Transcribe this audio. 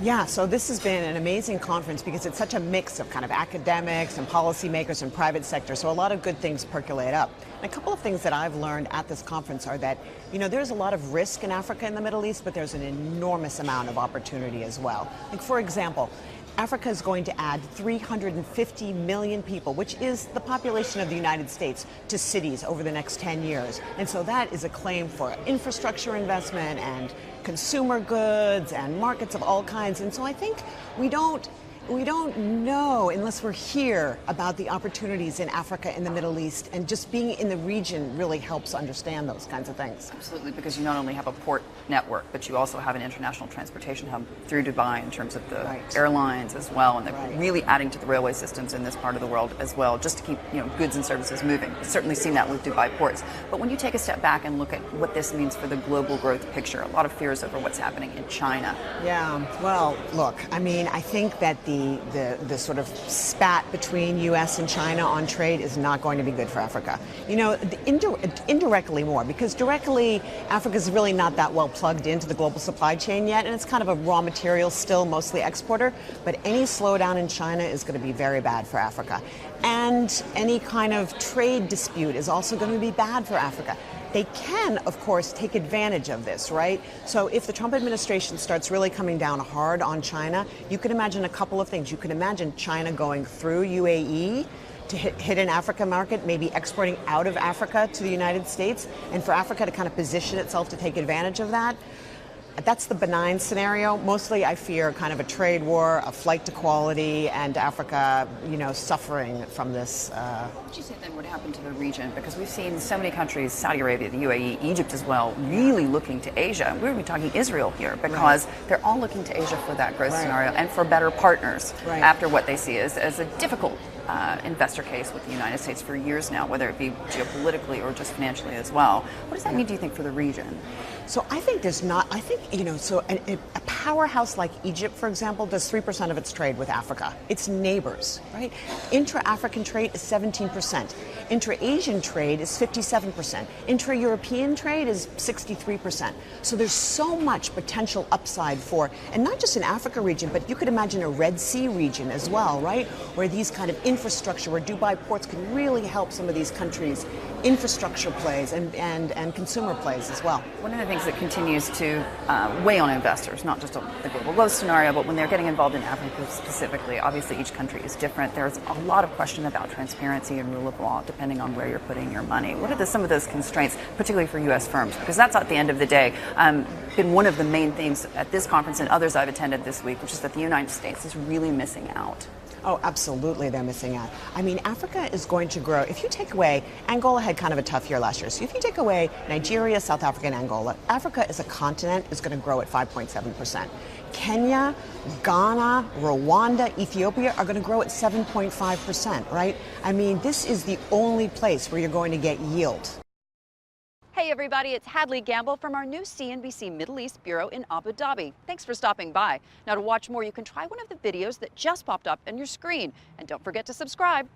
Yeah, so this has been an amazing conference because it's such a mix of kind of academics and policymakers and private sector, so a lot of good things percolate up. And a couple of things that I've learned at this conference are that, there's a lot of risk in Africa and the Middle East, but there's an enormous amount of opportunity as well. Like, for example, Africa is going to add 350 million people, which is the population of the United States, to cities over the next 10 years. And so that is a claim for infrastructure investment and consumer goods and markets of all kinds. And so I think we don't know unless we're here about the opportunities in Africa and the Middle East, and just being in the region really helps understand those kinds of things. Absolutely, because you not only have a port network, but you also have an international transportation hub through Dubai in terms of the airlines as well, and they're really adding to the railway systems in this part of the world as well, just to keep goods and services moving. We've certainly seen that with Dubai ports. But when you take a step back and look at what this means for the global growth picture, a lot of fears over what's happening in China. Yeah, well, look, I think that the sort of spat between U.S. and China on trade is not going to be good for Africa. Indirectly more, because directly Africa is really not that well plugged into the global supply chain yet, and it's kind of a raw material still mostly exporter. But any slowdown in China is going to be very bad for Africa. And any kind of trade dispute is also going to be bad for Africa. They can, of course, take advantage of this, right? So if the Trump administration starts really coming down hard on China, you can imagine a couple of things. You can imagine China going through UAE to hit an Africa market, maybe exporting out of Africa to the United States, and for Africa to kind of position itself to take advantage of that. That's the benign scenario. Mostly I fear kind of a trade war, a flight to quality, and Africa, suffering from this. What would you say then would happen to the region? Because we've seen so many countries, Saudi Arabia, the UAE, Egypt as well, really looking to Asia. We're going to be talking Israel here because they're all looking to Asia for that growth scenario and for better partners after what they see as a difficult investor case with the United States for years now, whether it be geopolitically or just financially as well. What does that mean, do you think, for the region? So I think a powerhouse like Egypt, for example, does 3% of its trade with Africa. Its neighbors, right? Intra-African trade is 17%. Intra-Asian trade is 57%. Intra-European trade is 63%. So there's so much potential upside for, and not just in Africa region, but you could imagine a Red Sea region as well, right? Where these kind of infrastructure, where Dubai ports can really help some of these countries' infrastructure plays and consumer plays as well. One of the things that continues to weigh on investors, not just on the global growth scenario, but when they're getting involved in Africa specifically, obviously each country is different. There's a lot of question about transparency and rule of law, depending on where you're putting your money. What are some of those constraints, particularly for U.S. firms? Because that's at the end of the day been one of the main themes at this conference and others I've attended this week, which is that the United States is really missing out. Oh, absolutely, they're missing out. Africa is going to grow. If you take away, Angola had kind of a tough year last year. So if you take away Nigeria, South Africa, and Angola, Africa as a continent is going to grow at 5.7%. Kenya, Ghana, Rwanda, Ethiopia are going to grow at 7.5%, right? This is the only place where you're going to get yield. Hey everybody, it's Hadley Gamble from our new CNBC Middle East Bureau in Abu Dhabi. Thanks for stopping by. Now to watch more, you can try one of the videos that just popped up on your screen. And don't forget to subscribe.